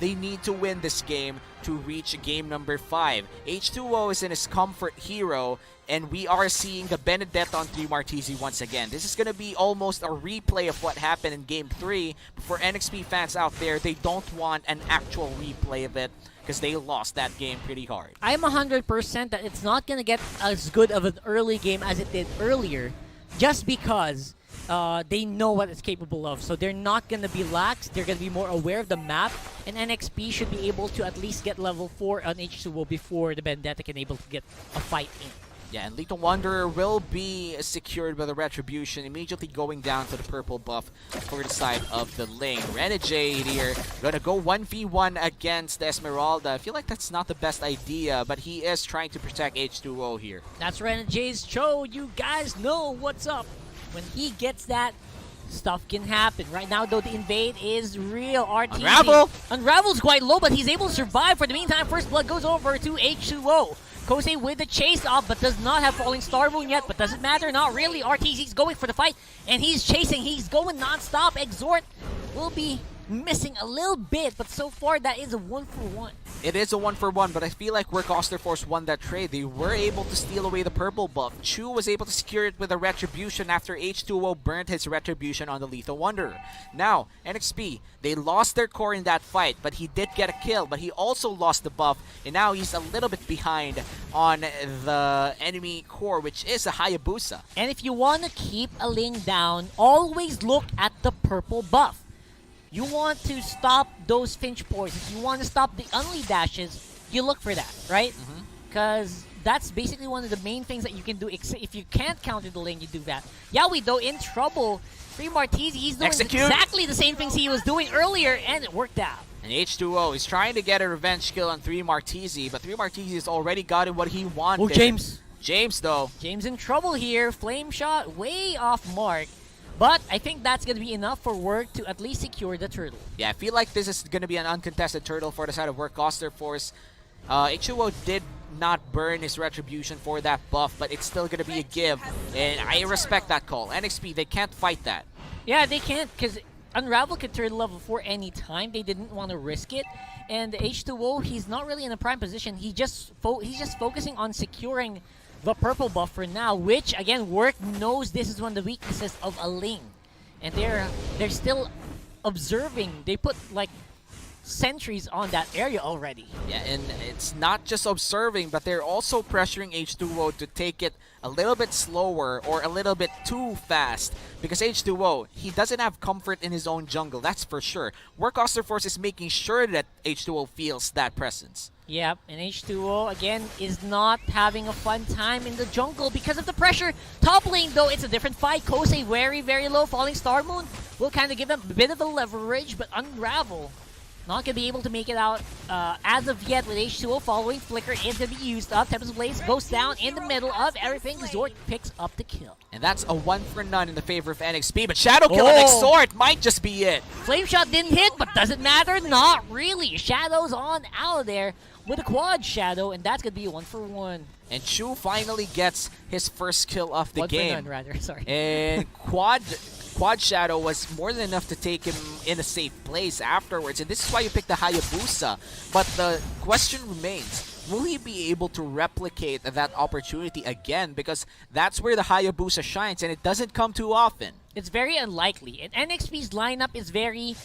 they need to win this game to reach game number 5. H2O is in his comfort hero, and we are seeing the Benedetta on 3 Martisi once again. This is going to be almost a replay of what happened in game 3. But for NXP fans out there, they don't want an actual replay of it because they lost that game pretty hard. I'm 100% that it's not going to get as good of an early game as it did earlier, just because they know what it's capable of. So they're not going to be lax. They're going to be more aware of the map. And NXP should be able to at least get level 4 on H2O before the Vendetta can able to get a fight in. Yeah, and Lethal Wanderer will be secured by the Retribution, immediately going down to the purple buff for the side of the lane. Renegade here, gonna go 1v1 against Esmeralda. I feel like that's not the best idea, but he is trying to protect H2O here. That's Renegade's show. You guys know what's up. When he gets that, stuff can happen. Right now, though, the invade is real. RTZ. Unravel! Unravel's quite low, but he's able to survive. For the meantime, First Blood goes over to H2O. Kosei with the chase off, but does not have Falling Star Moon yet, but doesn't matter, not really. RTZ's going for the fight, and he's chasing, he's going non-stop. Exhort will be missing a little bit, but so far that is a 1-for-1. It is a 1-for-1, but I feel like where Coster Force won that trade, they were able to steal away the purple buff. Chu was able to secure it with a Retribution after H2O burnt his Retribution on the Lethal Wanderer. Now, NXP, they lost their core in that fight, but he did get a kill, but he also lost the buff, and now he's a little bit behind on the enemy core, which is a Hayabusa. And if you want to keep a lane down, always look at the purple buff. You want to stop those Finch poisons, you want to stop the Unlead dashes, you look for that, right? Because that's basically one of the main things that you can do. If you can't counter the lane, you do that. Yawi, though, in trouble. 3 Martisi, he's doing exactly the same things he was doing earlier, and it worked out. And H2O is trying to get a revenge kill on 3 Martisi, but 3 Martisi has already gotten what he wanted. Oh, James. James, though. James in trouble here. Flame shot way off mark. But I think that's going to be enough for Work to at least secure the turtle. Yeah, I feel like this is going to be an uncontested turtle for the side of Work Coster Force. H2O did not burn his Retribution for that buff, but it's still going to be a give. And I respect that call. NXP, they can't fight that. Yeah, they can't, because Unravel could turn level 4 anytime. They didn't want to risk it. And H2O, he's not really in a prime position. He's just focusing on securing the purple buff for now, which, again, Work knows this is one of the weaknesses of a lane. And they're still observing. They put, like, sentries on that area already. Yeah, and it's not just observing, but they're also pressuring H2O to take it a little bit slower or a little bit too fast, because H2O, he doesn't have comfort in his own jungle, that's for sure. Work Coster Force is making sure that H2O feels that presence. Yep, and H2O, again, is not having a fun time in the jungle because of the pressure. Top lane, though, it's a different fight. Kosei very, very low. Falling Star Moon will kind of give him a bit of a leverage, but Unravel not going to be able to make it out as of yet with H2O following. Flicker is going to be used up. Tempest Blaze goes down in the middle of everything. Zort picks up the kill. And that's a 1-for-none in the favor of NXP, but Shadow Kill on Exort might just be it. Flame Shot didn't hit, but doesn't matter. Not really. Shadow's on out of there with a quad Shadow, and that's going to be a 1-for-1. And Chu finally gets his first kill of the game. 1-for-none, rather. Sorry. And Quad Shadow was more than enough to take him in a safe place afterwards, and this is why you pick the Hayabusa. But the question remains, will he be able to replicate that opportunity again? Because that's where the Hayabusa shines, and it doesn't come too often. It's very unlikely. And NXP's lineup is very,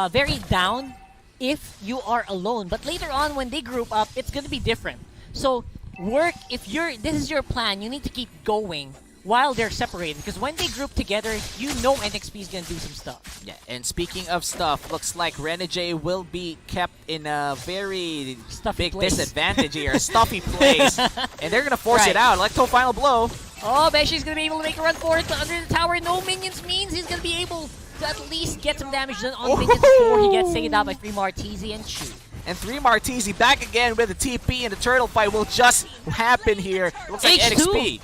very down if you are alone. But later on, when they group up, it's going to be different. So, Work, if this is your plan, you need to keep going while they're separated, because when they group together, you know NXP is going to do some stuff. Yeah, and speaking of stuff, looks like Renegade will be kept in a very stuffy big place. disadvantage here, a stuffy place, and they're going to force it out. Electro Final Blow. Oh, Beshi's going to be able to make a run for it, but under the tower, no minions means he's going to be able to at least get some damage done on minions before he gets saved out by 3 Martisi and Chu. And 3 Martisi back again with the TP, and the turtle fight will just happen here. It looks like NXP.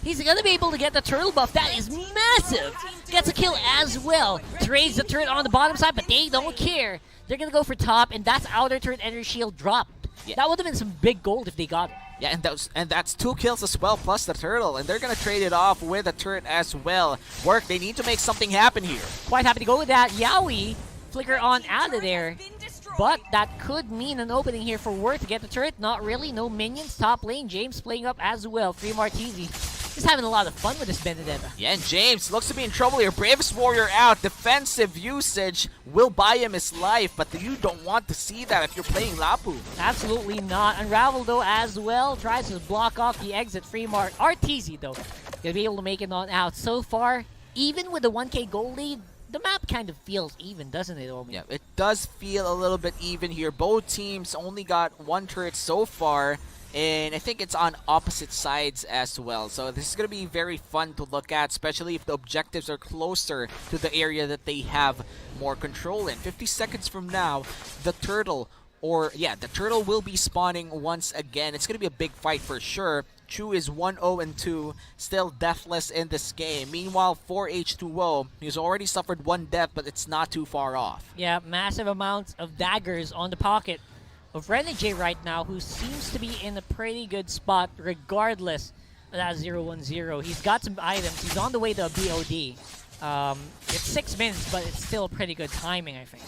He's going to be able to get the turtle buff. That is massive. Gets a kill as well. Trades the turret on the bottom side, but they don't care. They're going to go for top, and that's outer turret energy shield dropped. Yeah. That would have been some big gold if they got it. Yeah, and that's 2 kills as well, plus the turtle. And they're going to trade it off with a turret as well. Work, they need to make something happen here. Quite happy to go with that. Yawi, flicker on out of there. but that could mean an opening here for Work to get the turret. Not really, no minions. Top lane, James playing up as well. Free Martizi just having a lot of fun with this Benedetta. Yeah, and James looks to be in trouble here. Bravest Warrior out. Defensive usage will buy him his life, but you don't want to see that if you're playing Lapu. Absolutely not. Unravel, though, as well. Tries to block off the exit. Free Arteezy, though, gonna be able to make it on out. So far, even with the 1K goal lead, the map kind of feels even, doesn't it, Omi? Yeah, it does feel a little bit even here. Both teams only got one turret so far, and I think it's on opposite sides as well. So this is going to be very fun to look at, especially if the objectives are closer to the area that they have more control in. 50 seconds from now, the turtle will be spawning once again. It's going to be a big fight for sure. Chu is 1-0-2, still deathless in this game. Meanwhile, for H2O, he's already suffered one death, but it's not too far off. Yeah, massive amounts of daggers on the pocket of Renegade right now, who seems to be in a pretty good spot regardless of that 0-1-0. He's got some items. He's on the way to a BOD. It's 6 minutes, but it's still pretty good timing, I think.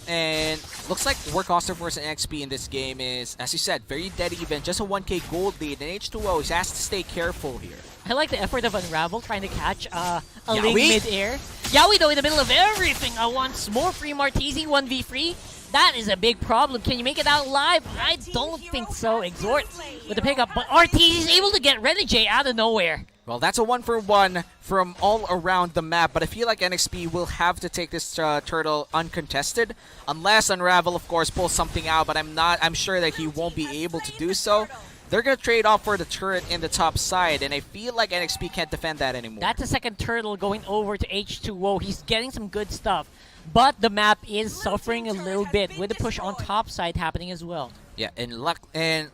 And looks like Work Osterforce and XP in this game is, as you said, very dead even. Just a 1K gold lead, and H2O has to stay careful here. I like the effort of Unravel trying to catch a Yawi? link mid-air. Yawi, though, in the middle of everything. I want more free Martizi, 1v3. That is a big problem. Can you make it out live? I don't think so. Exhort with the pickup, but Arteezy is able to get Renegade out of nowhere. Well, that's a 1-for-1 from all around the map, but I feel like NXP will have to take this turtle uncontested, unless Unravel, of course, pulls something out, but I'm sure that he won't be able to do so. They're going to trade off for the turret in the top side, and I feel like NXP can't defend that anymore. That's a second turtle going over to H2O. He's getting some good stuff, but the map is suffering a little bit with the push on top side happening as well. Yeah, and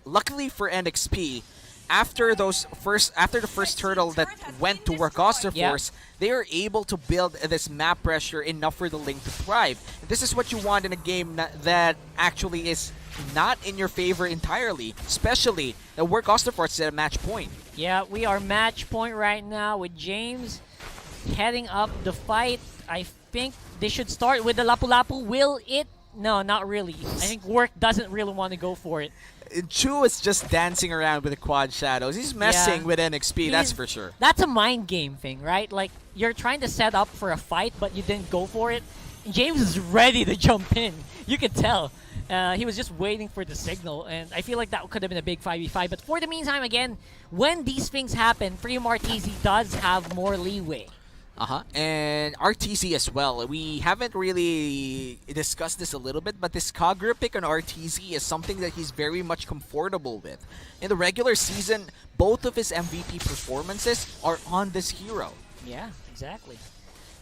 luckily for NXP, after the first turtle that went to Work Osterforce, they are able to build this map pressure enough for the Link to thrive. And this is what you want in a game that actually is not in your favor entirely, especially that Work Osterforce is at a match point. Yeah, we are match point right now with James heading up the fight. I think they should start with the Lapu Lapu. Will it? No, not really. I think Work doesn't really want to go for it. Chu is just dancing around with the quad shadows. He's messing with NXP, that's for sure. That's a mind game thing, right? Like, you're trying to set up for a fight, but you didn't go for it. And James is ready to jump in. You could tell. He was just waiting for the signal, and I feel like that could have been a big 5v5. But for the meantime, again, when these things happen, Free Martizi does have more leeway. And RTZ as well. We haven't really discussed this a little bit, but this Kagura pick on RTZ is something that he's very much comfortable with. In the regular season, both of his MVP performances are on this hero. Yeah, exactly.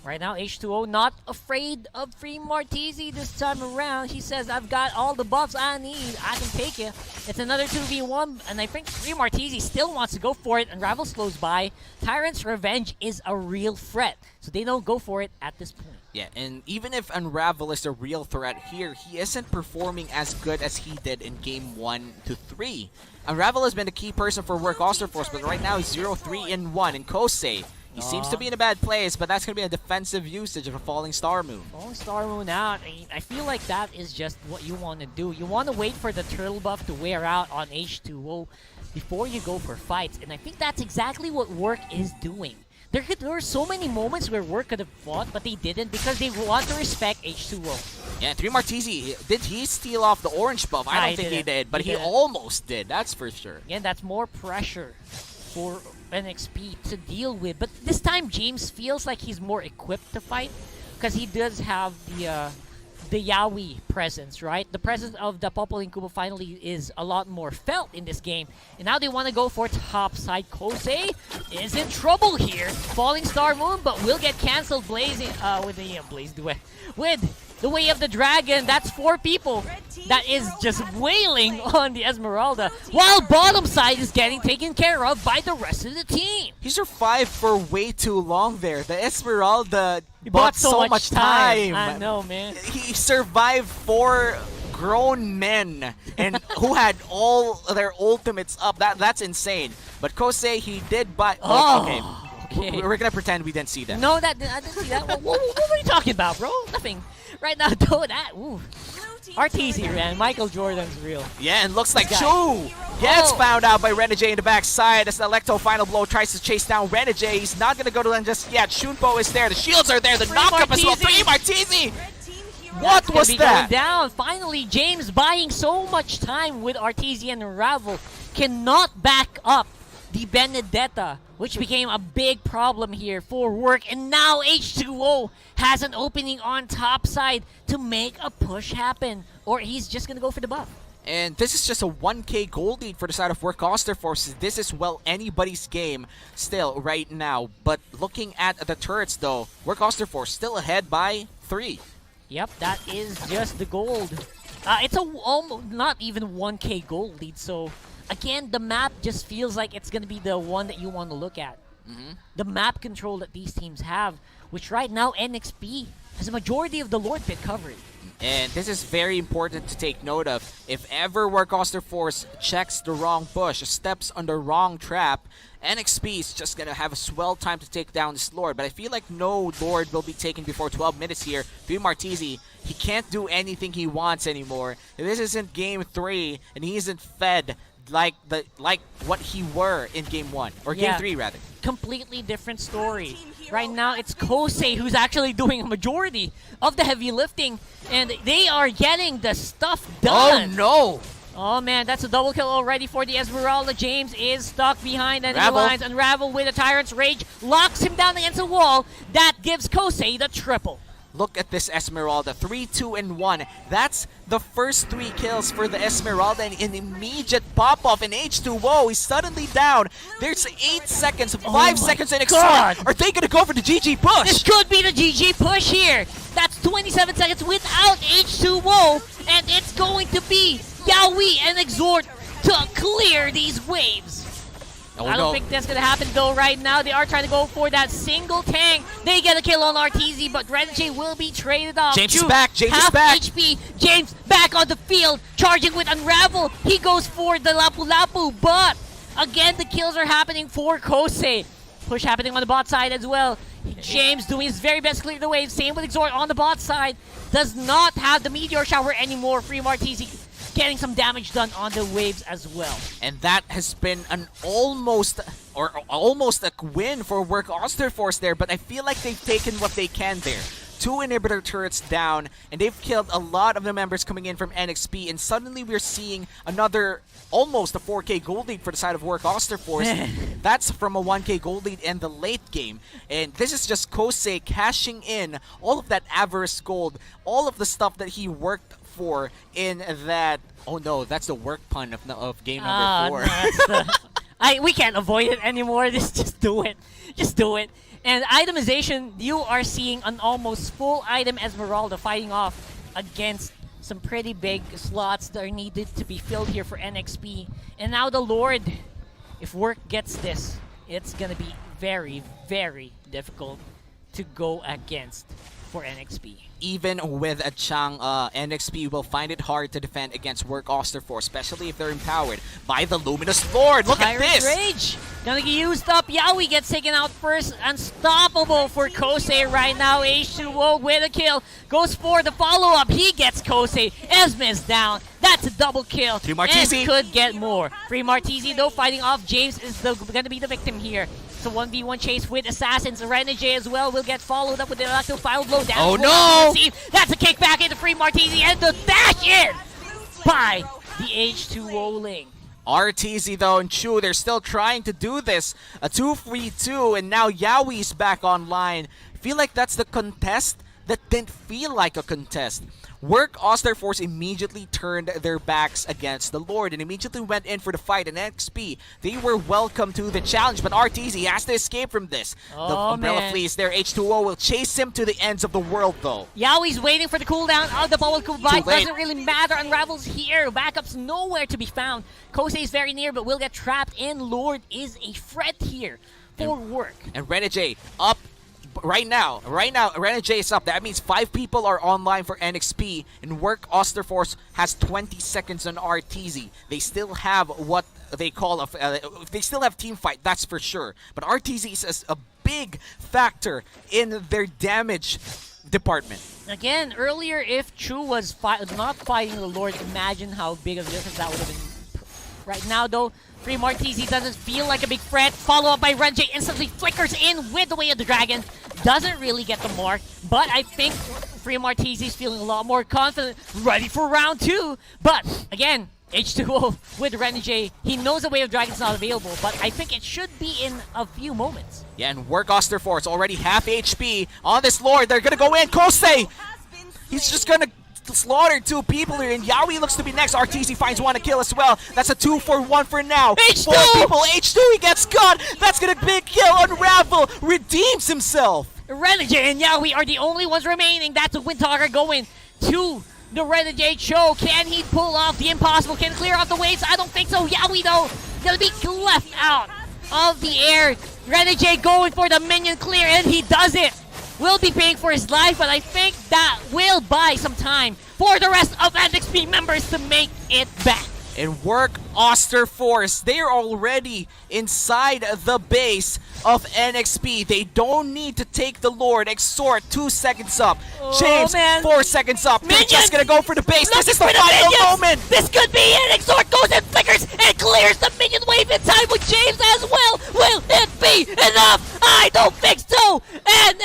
Right now, H2O not afraid of Free Martizi this time around. He says, I've got all the buffs I need. I can take you. It's another 2v1, and I think Free Martizi still wants to go for it. Unravel slows by. Tyrant's Revenge is a real threat, so they don't go for it at this point. Yeah, and even if Unravel is a real threat here, he isn't performing as good as he did in game 1 to 3. Unravel has been a key person for Work Osterforce, but right now he's 0-3-1 in Kosei. He seems to be in a bad place, but that's going to be a defensive usage of a Falling Star Moon. Falling Star Moon out. I feel like that is just what you want to do. You want to wait for the turtle buff to wear out on H2O before you go for fights. And I think that's exactly what Work is doing. There were so many moments where Work could have fought, but they didn't because they want to respect H2O. Yeah, 3 Martizi, did he steal off the orange buff? I don't think he did, but he almost did, that's for sure. Again, that's more pressure for NXP to deal with, but this time James feels like he's more equipped to fight because he does have the Yawi presence, right? The presence of the Popol Incubo finally is a lot more felt in this game, and now they want to go for top side. Kosei is in trouble here. Falling Star Moon, but will get cancelled. Blazing with the Blaze Duet with the Way of the Dragon. That's 4 people that is just wailing on the Esmeralda, while bottom side is getting taken care of by the rest of the team. He survived for way too long there. The Esmeralda bought so much time. I know, man. He survived 4 grown men and who had all their ultimates up. That's insane. But Kosei, he did buy... Okay. We're gonna pretend we didn't see that. No, I didn't see that. What were you talking about, bro? Nothing. Right now, though, that... Ooh. RTZ, man. Michael Jordan's real. Yeah, and looks like Guy. Chu gets Oh. found out by Renegade in the backside as the Electo final blow tries to chase down Renegade. He's not going to go to them just yet. Shunpo is there. The shields are there. The Free knockup as well. Martese. Free Martese! What That's gonna was be that? Going down. Finally, James buying so much time with Artesia and Ravel cannot back up the Benedetta, which became a big problem here for Work. And now H2O has an opening on top side to make a push happen. Or he's just going to go for the buff. And this is just a 1k gold lead for the side of Work Osterforce. This is, well, anybody's game still right now. But looking at the turrets, though, Work Osterforce still ahead by 3. Yep, that is just the gold. It's almost not even 1k gold lead, so again, the map just feels like it's going to be the one that you want to look at. The map control that these teams have, which right now NXP has a majority of the Lord Pit coverage. And this is very important to take note of. If ever Work Osterforce checks the wrong bush, steps on the wrong trap, NXP is just going to have a swell time to take down this Lord. But I feel like no Lord will be taken before 12 minutes here. Free Martese, he can't do anything he wants anymore. This isn't Game 3, and he isn't fed like what he were in Game 1. Or Game 3, rather. Completely different story. Right now, it's Kosei who's actually doing a majority of the heavy lifting, and they are getting the stuff done. Oh, no! Oh man, that's a double kill already for the Esmeralda. James is stuck behind enemy Ravel. lines. Unravel with a Tyrant's Rage locks him down against a wall. That gives Kosei the triple. Look at this Esmeralda, 3, 2, and 1. That's the first 3 kills for the Esmeralda, and an immediate pop-off in H2O. He's suddenly down. There's 8 seconds, 5 seconds in God. extra. Are they gonna go for the GG push? This could be the GG push here. That's 27 seconds without H2O, and it's going to be Yaoi and Exhort to clear these waves. Oh, I don't think that's going to happen though right now. They are trying to go for that single tank. They get a kill on RTZ, but Renegade will be traded off. James is Chu, back. James is half back. HP. James back on the field, charging with Unravel. He goes for the Lapu Lapu, but again, the kills are happening for Kosei. Push happening on the bot side as well. James doing his very best to clear the wave. Same with Exhort on the bot side. Does not have the Meteor Shower anymore. Free Martese getting some damage done on the waves as well. And that has been an almost a win for Work Osterforce there, but I feel like they've taken what they can there. 2 inhibitor turrets down, and they've killed a lot of the members coming in from NXP, and suddenly we're seeing another almost a 4k gold lead for the side of Work Osterforce. That's from a 1k gold lead in the late game. And this is just Kosei cashing in all of that Avarice gold, all of the stuff that he worked for in that. Oh no, that's the work pun of game number 4. No, that's we can't avoid it anymore. Just do it. Just do it. And itemization, you are seeing an almost full item Esmeralda fighting off against some pretty big slots that are needed to be filled here for NXP. And now the Lord, if Work gets this, it's gonna be very, very difficult to go against for NXP. Even with a Chang, NXP will find it hard to defend against Work Osterforce, especially if they're empowered by the Luminous Lord. Look at Tyrant's this! Rage gonna get used up. Yaoi gets taken out first. Unstoppable for Kosei right now. H2O with a kill. Goes for the follow-up. He gets Kosei. Esme is down. That's a double kill. Free Martese. And could get more. Free Martese though fighting off. James is gonna be the victim here. So 1v1 chase with Assassins. Renegade as well will get followed up with the Electro Final Blow down. Oh no! That's a kickback into Free Martese and the dash in by the H2O Ling. RTZ though and Chu, they're still trying to do this. A 2v2, and now Yaoi's back online. Feel like that's the contest that didn't feel like a contest. Work Osterforce immediately turned their backs against the Lord and immediately went in for the fight. And XP, they were welcome to the challenge, but RTZ has to escape from this. The Umbrella Fleece there, H2O will chase him to the ends of the world though. Yaoi's waiting for the cooldown of the bubble coolbite. Too late. Doesn't really matter. Unravel's here. Backup's nowhere to be found. Kosei is very near, but will get trapped in. Lord is a threat here for Work. And Renegade up right now, Renegade is up. That means 5 people are online for NXP, and Work Osterforce has 20 seconds on RTZ. They still have what they call they still have team fight, that's for sure. But RTZ is a big factor in their damage department. Again, earlier, if Chu was not fighting the Lord, imagine how big of a difference that would have been. Right now, though, Free Martese doesn't feel like a big threat. Follow up by Renjay, instantly flickers in with the Way of the Dragon. Doesn't really get the mark, but I think Free Martese is feeling a lot more confident, ready for round 2. But again, H2O with Renjay, he knows the Way of Dragon's not available, but I think it should be in a few moments. Yeah, and Work Osterforce already half HP on this Lord. They're gonna go in. Kosei! He's just gonna slaughter 2 people here, and Yaoi looks to be next. RTZ finds 1 to kill as well. That's a 2-for-1 for now. H2! 4 people. H2, he gets got. That's gonna big kill. Unravel redeems himself. Renjay and Yaoi are the only ones remaining. That's a Windtalker going to the Renegade show. Can he pull off the impossible? Can he clear off the waves? I don't think so. Yaoi, though, gonna be left out of the air. Renegade going for the minion clear, and he does it. Will be paying for his life, but I think that will buy some time for the rest of NXP members to make it back. And Work Osterforce, they're already inside the base of NXP. They don't need to take the Lord. Exhort 2 seconds up. Oh, James, man. 4 seconds up. They're Minions! just gonna go for the base. This is the Looking for final minions! moment. This could be it. Exhort goes and flickers and clears the minion wave in time with James as well. Will it be enough? I don't think so. And